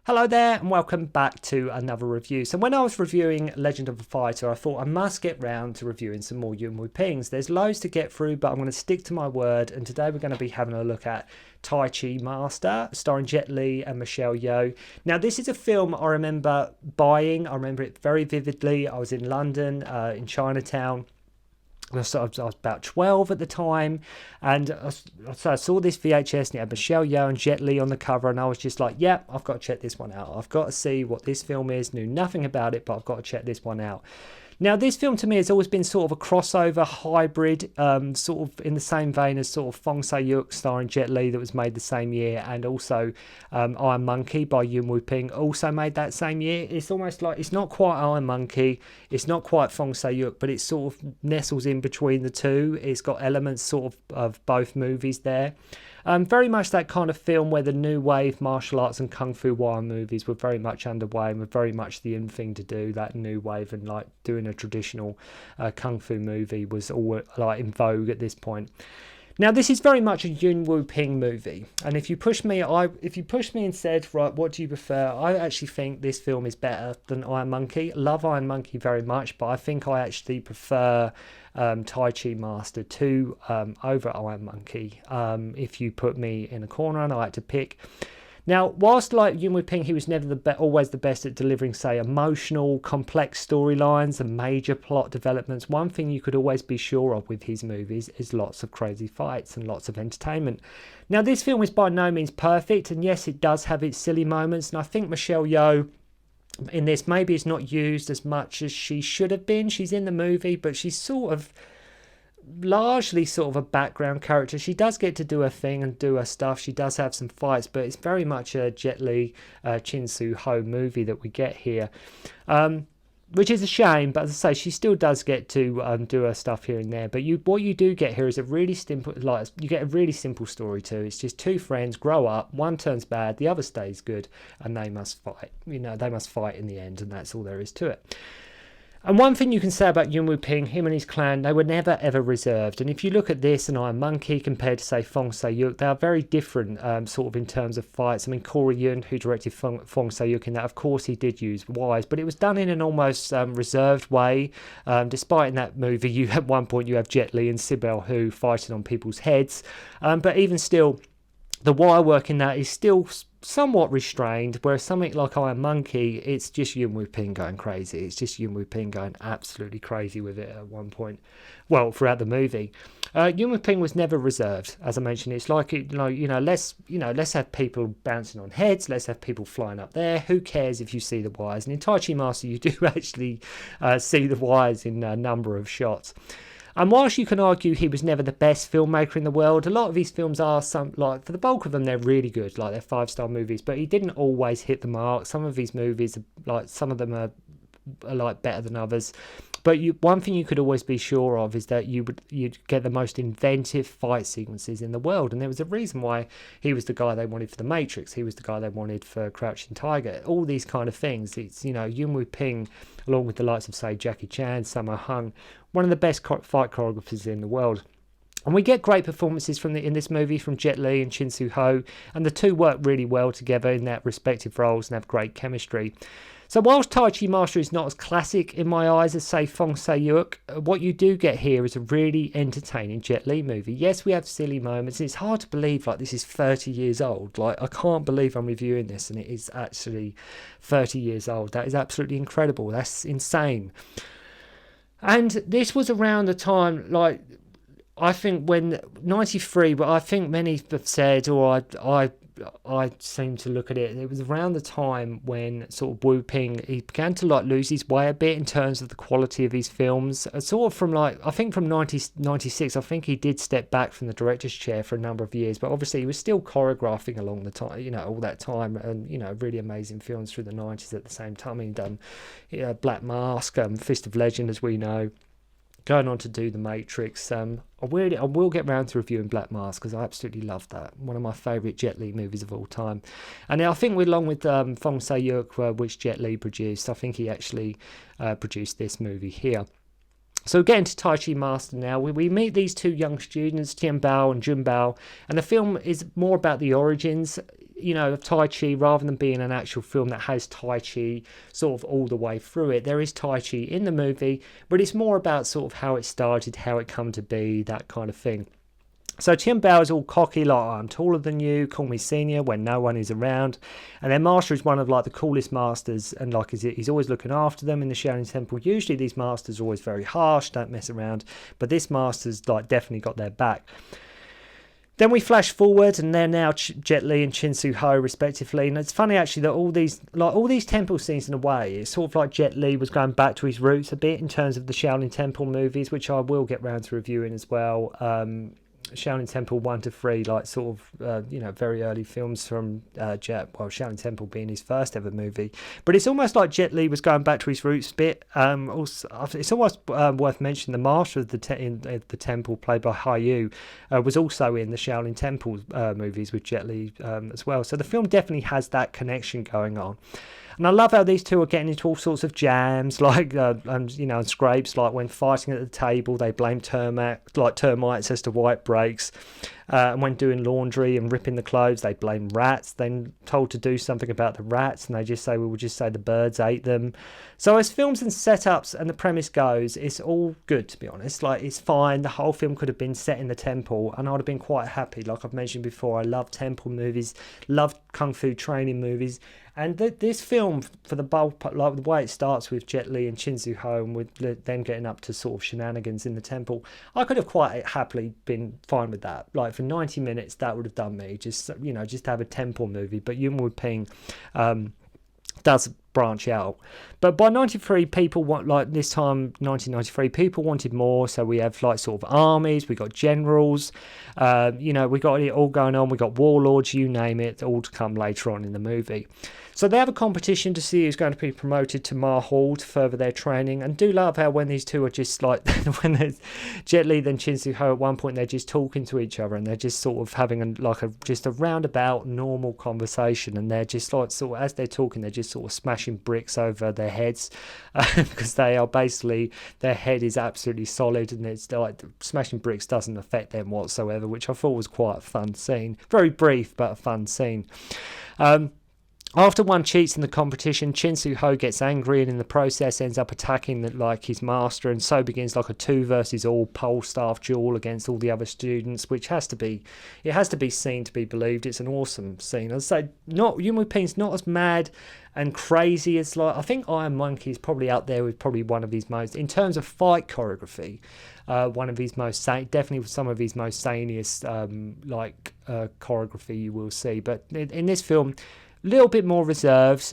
Hello there and welcome back to another review. So when I was reviewing Legend of the Fighter, I thought I must get round to reviewing some more Yuen Woo-pings. There's loads to get through, but I'm going to stick to my word, and today we're going to be having a look at Tai Chi Master, starring Jet Li and Michelle Yeoh. Now this is a film I remember buying. I remember it very vividly. I was in London, in Chinatown. I was about 12 at the time, and so I saw this VHS and it had Michelle Yeoh and Jet Li on the cover, and I was just like, yeah, I've got to check this one out. I've got to see what this film is. Knew nothing about it, but I've got to check this one out. Now, this film to me has always been sort of a crossover hybrid, sort of in the same vein as sort of Fong Say-yuk starring Jet Li that was made the same year, and also Iron Monkey by Yuen Woo-ping also made that same year. It's almost like, it's not quite Iron Monkey, it's not quite Fong Say-yuk, but it sort of nestles in between the two. It's got elements sort of both movies there. Very much that kind of film where the new wave martial arts and kung fu wire movies were very much underway and were very much the in thing to do. That new wave and like doing a traditional kung fu movie was all like in vogue at this point. Now this is very much a Yuen Woo-ping movie, and if you push me and said, right, what do you prefer? I actually think this film is better than Iron Monkey. Love Iron Monkey very much, but I think I actually prefer Tai Chi Master 2 over Iron Monkey. If you put me in a corner and I had to pick. Now, whilst like Yuen Woo-ping, he was never always the best at delivering, say, emotional, complex storylines and major plot developments, one thing you could always be sure of with his movies is lots of crazy fights and lots of entertainment. Now, this film is by no means perfect, and yes, it does have its silly moments, and I think Michelle Yeoh in this maybe is not used as much as she should have been. She's in the movie, but she's sort of largely sort of a background character. She does get to do her thing and do her stuff. She does have some fights, but it's very much a Jet Li, Chin Soo-ho movie that we get here, which is a shame. But as I say, she still does get to do her stuff here and there. But what you do get here is a really simple, like you get a really simple story too. It's just two friends grow up, one turns bad, the other stays good, and they must fight. You know, they must fight in the end, and that's all there is to it. And one thing you can say about Yuen Woo-ping, him and his clan, they were never ever reserved. And if you look at this and Iron Monkey compared to, say, Fong Say-yuk, they are very different sort of in terms of fights. I mean, Corey Yuen, who directed Fong Say-yuk in that, of course he did use wires, but it was done in an almost reserved way. Despite in that movie, at one point you have Jet Li and Sibel Hu fighting on people's heads. But even still, the wire work in that is still somewhat restrained, whereas something like Iron Monkey, it's just Yuen Woo-ping going crazy. It's just Yuen Woo-ping going absolutely crazy with it at one point. Well, throughout the movie, Yuen Woo-ping was never reserved. As I mentioned, it's like let's have people bouncing on heads, let's have people flying up there. Who cares if you see the wires? And in Tai Chi Master, you do actually see the wires in a number of shots. And whilst you can argue he was never the best filmmaker in the world, a lot of his films are, for the bulk of them, they're really good, like they're 5-star movies, but he didn't always hit the mark. Some of his movies, like some of them are like better than others. But one thing you could always be sure of is that you'd get the most inventive fight sequences in the world, and there was a reason why he was the guy they wanted for The Matrix. He was the guy they wanted for Crouching Tiger. All these kind of things. It's Yuen Woo-ping, along with the likes of, say, Jackie Chan, Sammo Hung, one of the best fight choreographers in the world. And we get great performances in this movie from Jet Li and Chin Soo-ho, and the two work really well together in their respective roles and have great chemistry. So whilst Tai Chi Master is not as classic in my eyes as, say, Fong Say-yuk, what you do get here is a really entertaining Jet Li movie. Yes, we have silly moments. It's hard to believe like this is 30 years old. Like, I can't believe I'm reviewing this and it is actually 30 years old. That is absolutely incredible. That's insane. And this was around the time, like, I think when 93, but I think many have said, or I seem to look at it, it was around the time when sort of Woo-ping, he began to like lose his way a bit in terms of the quality of his films. Sort of from like, I think from 96, I think he did step back from the director's chair for a number of years, but obviously he was still choreographing along the time, all that time, and, really amazing films through the 90s at the same time. He'd done Black Mask, Fist of Legend, as we know, going on to do The Matrix. I will get round to reviewing Black Mask because I absolutely love that. One of my favourite Jet Li movies of all time. And I think along with Fong Say-yuk, which Jet Li produced, I think he actually produced this movie here. So getting to Tai Chi Master now, we meet these two young students, Tian Bao and Jun Bao, and the film is more about the origins. you know, of Tai Chi, rather than being an actual film that has Tai Chi sort of all the way through it. There is Tai Chi in the movie, but it's more about sort of how it started, how it come to be, that kind of thing. So Tim Bao is all cocky, like, I'm taller than you, call me senior when no one is around. And their master is one of like the coolest masters, and like he's always looking after them in the Shaolin Temple. Usually these masters are always very harsh, don't mess around, but this master's like definitely got their back. Then we flash forward, and they're now Jet Li and Chin Su Ho respectively. And it's funny actually that all these temple scenes, in a way, it's sort of like Jet Li was going back to his roots a bit in terms of the Shaolin Temple movies, which I will get round to reviewing as well. Shaolin Temple 1 to 3, like sort of very early films from Shaolin Temple being his first ever movie. But it's almost like Jet Li was going back to his roots a bit. Also, it's almost worth mentioning the master of the temple, played by Hai Yu, was also in the Shaolin Temple movies with Jet Li as well. So the film definitely has that connection going on. And I love how these two are getting into all sorts of jams, like and scrapes. Like when fighting at the table, they blame termites as to why it breaks. And when doing laundry and ripping the clothes, they blame rats. Then told to do something about the rats, and they just say, we'll just say the birds ate them. So as films and setups and the premise goes, it's all good, to be honest. Like, it's fine. The whole film could have been set in the temple, and I'd have been quite happy. Like I've mentioned before, I love temple movies, love kung fu training movies. And this film, for the bulk, like the way it starts with Jet Li and Chin Su Ho, and with them getting up to sort of shenanigans in the temple, I could have quite happily been fine with that. Like for 90 minutes, that would have done me. Just have a temple movie. But Yuen Woo-ping does branch out. But by 93, people want, like this time 1993, people wanted more. So we have like sort of armies, we got generals, we got it all going on, we got warlords, you name it, all to come later on in the movie. So they have a competition to see who's going to be promoted to Ma Hall to further their training. And do love how when these two are just like, when there's Jet Li then Chin Su Ho, at one point they're just talking to each other, and they're just sort of having just a roundabout normal conversation, and they're just like sort of, as they're talking, they're just sort of smashing bricks over their heads because they are basically, their head is absolutely solid, and it's like smashing bricks doesn't affect them whatsoever, which I thought was quite a fun scene. Very brief, but a fun scene. After one cheats in the competition, Chin Su Ho gets angry, and in the process ends up attacking his master, and so begins like a 2 versus all pole staff duel against all the other students, which has to be seen to be believed. It's an awesome scene. I'd say Yuen Woo-ping's not as mad and crazy as, like, I think Iron Monkey is probably out there with probably one of his most, in terms of fight choreography, one of his most definitely some of his most saniest choreography you will see. But in this film, little bit more reserved,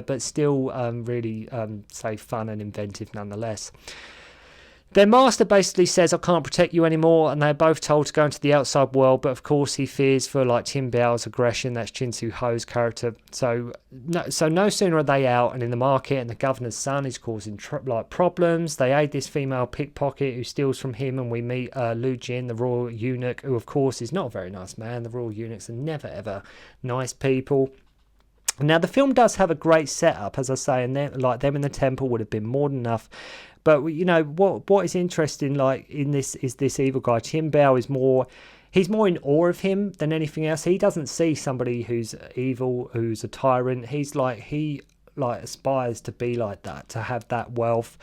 but still really fun and inventive nonetheless. Their master basically says, I can't protect you anymore, and they're both told to go into the outside world, but of course he fears for like Tim Bao's aggression, that's Chin Su Ho's character. So no sooner are they out and in the market, and the governor's son is causing problems. They aid this female pickpocket who steals from him, and we meet Lu Jin, the royal eunuch, who of course is not a very nice man. The royal eunuchs are never ever nice people. Now the film does have a great setup, as I say, and them in the temple would have been more than enough. But what is interesting, like in this, is this evil guy. Tim Bao is more in awe of him than anything else. He doesn't see somebody who's evil, who's a tyrant. He aspires to be like that, to have that wealth.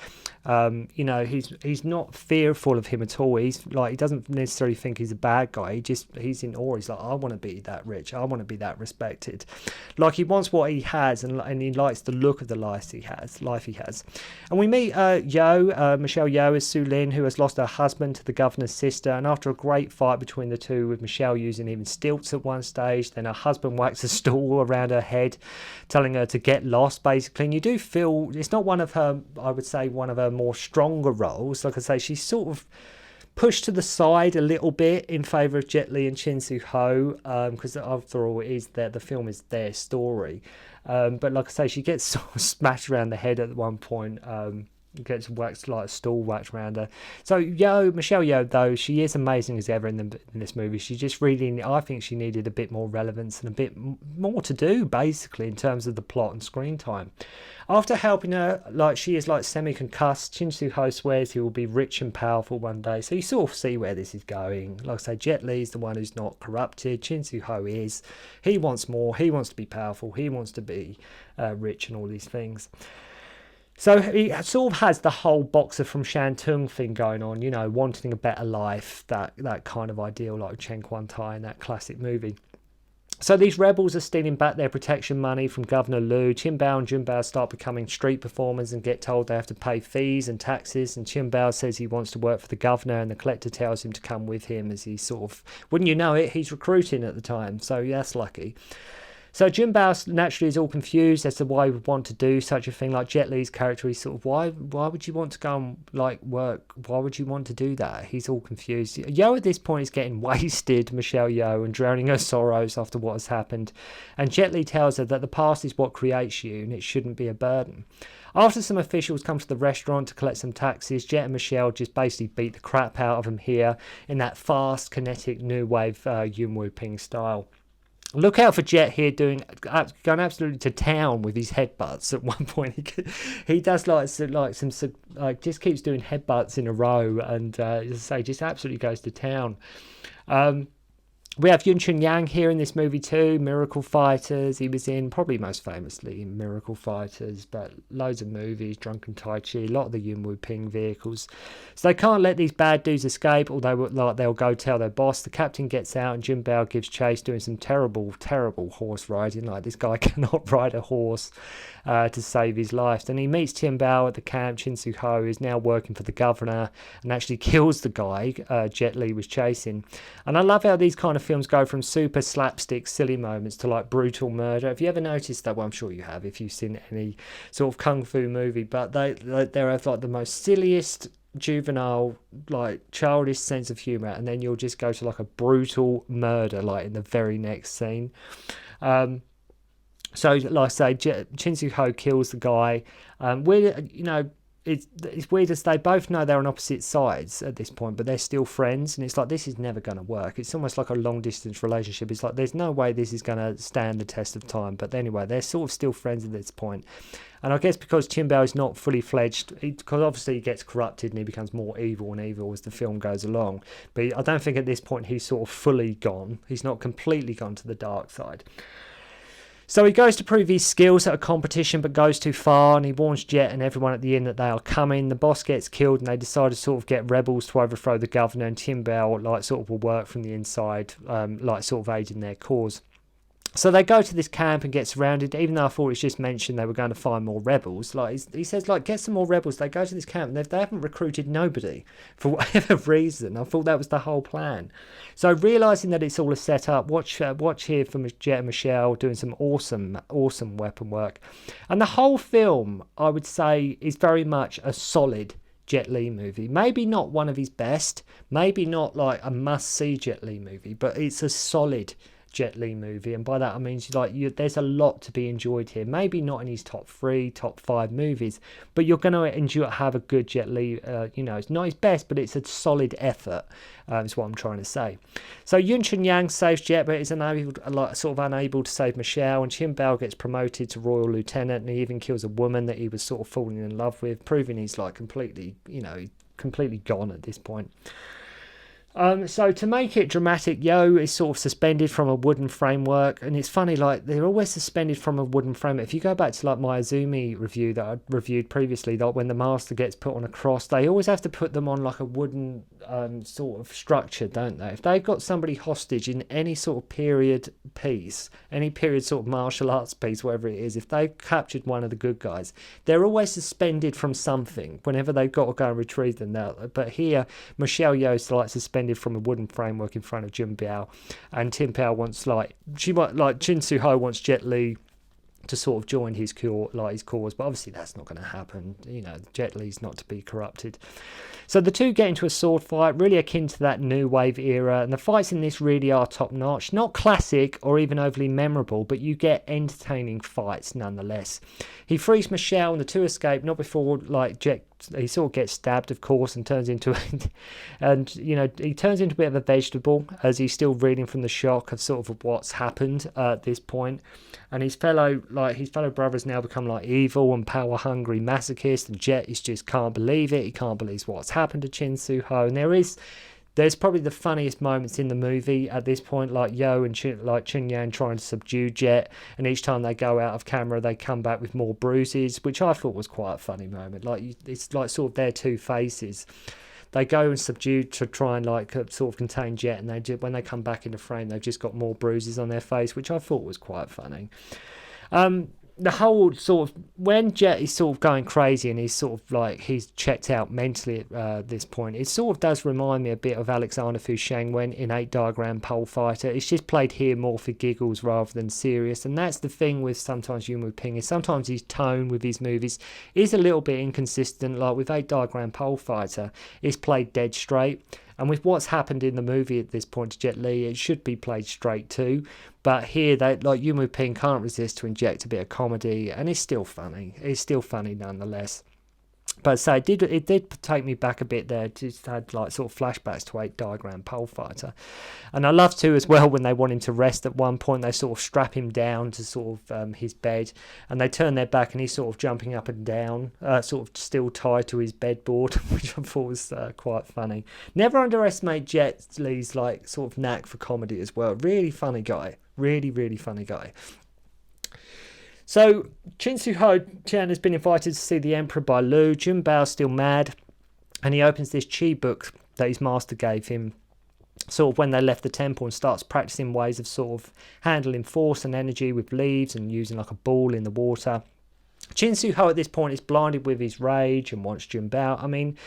He's not fearful of him at all. He doesn't necessarily think he's a bad guy. He's in awe. He's like, I want to be that rich. I want to be that respected. Like, he wants what he has, and he likes the look of the life he has. And we meet Michelle Yeoh as Su Lin, who has lost her husband to the governor's sister. And after a great fight between the two, with Michelle using even stilts at one stage, then her husband whacks a stool around her head, telling her to get lost, basically. And you do feel it's not one of her more stronger roles. Like I say, she's sort of pushed to the side a little bit in favour of Jet Li and Chin Su Ho, because after all, the film is their story. But like I say, she gets sort of smashed around the head at one point. gets waxed like a stool waxed around her. So Michelle Yeoh, though, she is amazing as ever in this movie. She just really, I think she needed a bit more relevance and a bit more to do, basically, in terms of the plot and screen time. After helping her, like, she is like semi-concussed, Chin Soo-ho swears he will be rich and powerful one day. So you sort of see where this is going. Like I say, Jet Li's the one who's not corrupted. Chin Soo-ho is. He wants more. He wants to be powerful. He wants to be rich and all these things. So he sort of has the whole boxer from Shantung thing going on, wanting a better life, that kind of ideal, like Chen Kuan-tai in that classic movie. So these rebels are stealing back their protection money from Governor Liu. Qin Bao and Jun Bao start becoming street performers and get told they have to pay fees and taxes. And Qin Bao says he wants to work for the governor, and the collector tells him to come with him, as he sort of, wouldn't you know it, he's recruiting at the time. So that's lucky. So Jun Bao naturally is all confused as to why he would want to do such a thing. Like Jet Li's character, he's sort of, why would you want to go and like work? Why would you want to do that? He's all confused. Yeoh at this point is getting wasted, Michelle Yeoh, and drowning her sorrows after what has happened. And Jet Li tells her that the past is what creates you and it shouldn't be a burden. After some officials come to the restaurant to collect some taxes, Jet and Michelle just basically beat the crap out of them here in that fast, kinetic, new wave Yuen Woo-ping style. Look out for Jet here going absolutely to town with his headbutts. At one point, he does just keeps doing headbutts in a row, and as I say, just absolutely goes to town. We have Yun Chun-yang here in this movie too, Miracle Fighters. He was in, probably most famously in Miracle Fighters, but loads of movies, Drunken Tai Chi, a lot of the Yuen Woo-ping vehicles. So they can't let these bad dudes escape, although they'll go tell their boss. The captain gets out and Jun Bao gives chase, doing some terrible, terrible horse riding. Like, this guy cannot ride a horse to save his life. Then he meets Qin Bao at the camp. Chin Soo-ho is now working for the governor and actually kills the guy Jet Li was chasing. And I love how these kind of films go from super slapstick silly moments to like brutal murder. Have you ever noticed that? Well, I'm sure you have if you've seen any sort of kung fu movie, but they have like the most silliest, juvenile, like childish sense of humor, and then you'll just go to like a brutal murder like in the very next scene. So like I say, Chin Soo-ho kills the guy. It's weird as they both know they're on opposite sides at this point, but they're still friends, and it's like, this is never going to work. It's almost like a long distance relationship. It's like there's no way this is going to stand the test of time. But anyway, they're sort of still friends at this point. And I guess because Qin Bao is not fully fledged, because obviously he gets corrupted and he becomes more evil and evil as the film goes along. But I don't think at this point he's sort of fully gone. He's not completely gone to the dark side. So he goes to prove his skills at a competition, but goes too far, and he warns Jet and everyone at the inn that they are coming. The boss gets killed, and they decide to sort of get rebels to overthrow the governor, and Qin Bao sort of will work from the inside, sort of aiding their cause. So they go to this camp and get surrounded, even though I thought it's just mentioned they were going to find more rebels. He says, get some more rebels. They go to this camp and they haven't recruited nobody for whatever reason. I thought that was the whole plan. So realising that it's all a setup, watch here from Jet and Michelle doing some awesome weapon work. And the whole film, I would say, is very much a solid Jet Li movie. Maybe not one of his best, maybe not like a must-see Jet Li movie, but it's a solid Jet Li movie, and by that I mean there's a lot to be enjoyed here. Maybe not in his top 3, top 5 movies, but you're going to have a good Jet Li. It's not his best, but it's a solid effort. Is what I'm trying to say. So Yun Chun-yang saves Jet, but is unable to save Michelle, and Qin Bao gets promoted to royal lieutenant, and he even kills a woman that he was sort of falling in love with, proving he's like completely gone at this point. So to make it dramatic, Yeoh is sort of suspended from a wooden framework, and it's funny, like, they're always suspended from a wooden framework. If you go back to like my Azumi review that I reviewed previously, like when the master gets put on a cross, they always have to put them on like a wooden sort of structure, don't they? If they've got somebody hostage in any sort of period piece, any period sort of martial arts piece, whatever it is, if they've captured one of the good guys, they're always suspended from something whenever they've got to go and retrieve them. But here, Michelle Yeoh's like suspended from a wooden framework in front of Jun Bao, and Qin Bao wants Chin Soo-ho wants Jet Li to sort of join his cause, but obviously that's not going to happen. Jet Li's not to be corrupted. So the two get into a sword fight, really akin to that new wave era, and the fights in this really are top notch. Not classic or even overly memorable, but you get entertaining fights nonetheless. He frees Michelle and the two escape, not before Jet of gets stabbed, of course, and turns into and you know, he turns into a bit of a vegetable as he's still reeling from the shock of sort of what's happened at this point. And his fellow brothers now become like evil and power hungry masochists, and Jet is just can't believe it. He can't believe what's happened to Chin Soo Ho. And there's probably the funniest moments in the movie at this point, like Yo and Chun Yan trying to subdue Jet, and each time they go out of camera, they come back with more bruises, which I thought was quite a funny moment. Like, it's like sort of their two faces. They go and subdue to try and like sort of contain Jet, and when they come back into frame, they've just got more bruises on their face, which I thought was quite funny. The whole sort of, when Jet is sort of going crazy and he's sort of like, he's checked out mentally at this point, it sort of does remind me a bit of Alexander Fu Shengwen in 8 Diagram Pole Fighter. It's just played here more for giggles rather than serious, and that's the thing with sometimes Yuen Woo-ping, is sometimes his tone with his movies is a little bit inconsistent. Like with 8 Diagram Pole Fighter, it's played dead straight. And with what's happened in the movie at this point to Jet Li, it should be played straight too. But here, like Yuen Woo-ping can't resist to inject a bit of comedy, and it's still funny. It's still funny nonetheless. But so it did take me back a bit there. Just had like sort of flashbacks to 8 Diagram Pole Fighter. And I love too as well when they want him to rest at one point, they sort of strap him down to sort of his bed, and they turn their back and he's sort of jumping up and down, sort of still tied to his bedboard, which I thought was quite funny. Never underestimate Jet Li's like sort of knack for comedy as well. Really funny guy. Really, really funny guy. So, Chin Soo Ho Chen has been invited to see the Emperor by Liu. Jun Bao's still mad, and he opens this chi book that his master gave him sort of when they left the temple, and starts practicing ways of sort of handling force and energy with leaves and using like a ball in the water. Chin Soo Ho at this point is blinded with his rage and wants Jun Bao. I mean,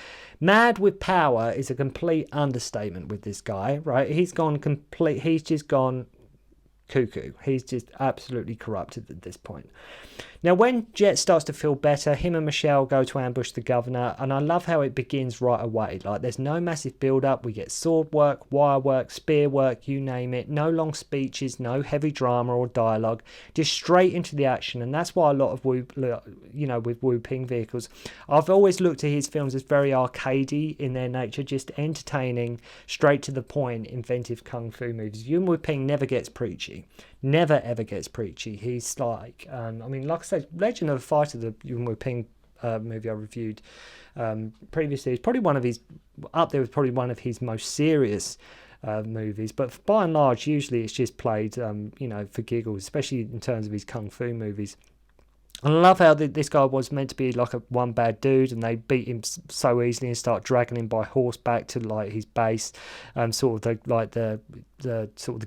mad with power is a complete understatement with this guy, right? He's just gone cuckoo. He's just absolutely corrupted at this point. Now, when Jet starts to feel better, him and Michelle go to ambush the governor, and I love how it begins right away. Like, there's no massive build-up. We get sword work, wire work, spear work, you name it. No long speeches, no heavy drama or dialogue, just straight into the action. And that's why a lot of with Woo-ping vehicles, I've always looked at his films as very arcadey in their nature, just entertaining, straight to the point, inventive kung fu movies. Yuen Woo-ping never gets preachy. Never ever gets preachy. He's like, like I said, Legend of the Fighter, the Yuen Woo-ping movie I reviewed previously, is probably one of his, up there with probably one of his most serious movies. But by and large, usually it's just played, for giggles, especially in terms of his kung fu movies. And I love how this guy was meant to be like a one bad dude, and they beat him so easily and start dragging him by horseback to like his base, sort of the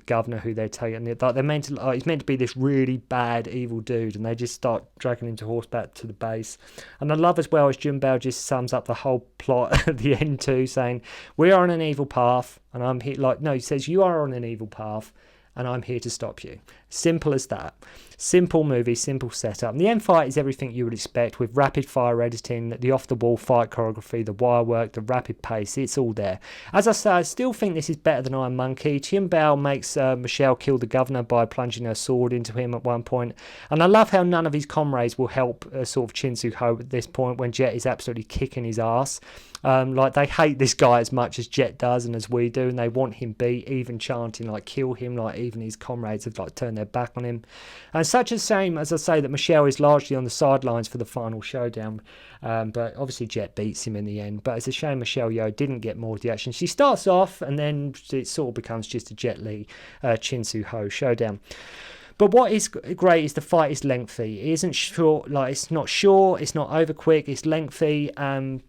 governor who they're taking. Like they're meant to, he's meant to be this really bad evil dude, and they just start dragging him to horseback to the base. And I love as well as Jun Bao just sums up the whole plot at the end too, saying, "We are on an evil path," and I'm here. He says, "You are on an evil path, and I'm here to stop you." Simple as that. Simple movie, simple setup. And the end fight is everything you would expect, with rapid fire editing, the off the wall fight choreography, the wire work, the rapid pace. It's all there. As I say, I still think this is better than Iron Monkey. Jun Bao makes Michelle kill the governor by plunging her sword into him at one point. And I love how none of his comrades will help sort of Chin Soo Ho at this point, when Jet is absolutely kicking his ass. They hate this guy as much as Jet does and as we do, and they want him beat, even chanting like kill him. Like even his comrades have like turned their back on him. And such a shame, as I say, that Michelle is largely on the sidelines for the final showdown, but obviously Jet beats him in the end. But it's a shame Michelle Yeoh didn't get more of the action. She starts off, and then it sort of becomes just a Jet Li Chin Soo Ho showdown. But what is great is the fight is lengthy. It isn't short, like it's not short, it's not over quick, it's lengthy. And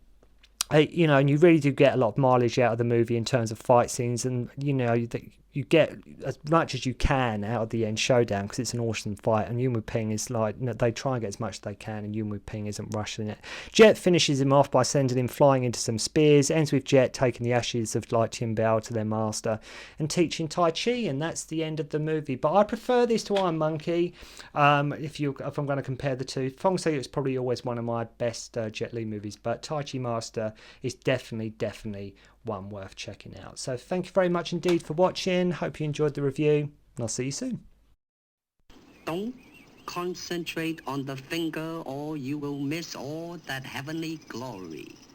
you really do get a lot of mileage out of the movie in terms of fight scenes, and you get as much as you can out of the end showdown, because it's an awesome fight. And Yuen Woo-ping is like, they try and get as much as they can, and Yuen Woo-ping isn't rushing it. Jet finishes him off by sending him flying into some spears. Ends with Jet taking the ashes of like Jin Bao to their master and teaching Tai Chi, and that's the end of the movie. But I prefer this to Iron Monkey. If I'm going to compare the two, Fong Sei is probably always one of my best Jet Li movies, but Tai Chi Master is definitely one worth checking out. So thank you very much indeed for watching. Hope you enjoyed the review, and I'll see you soon. concentrate on the finger or you will miss all that heavenly glory.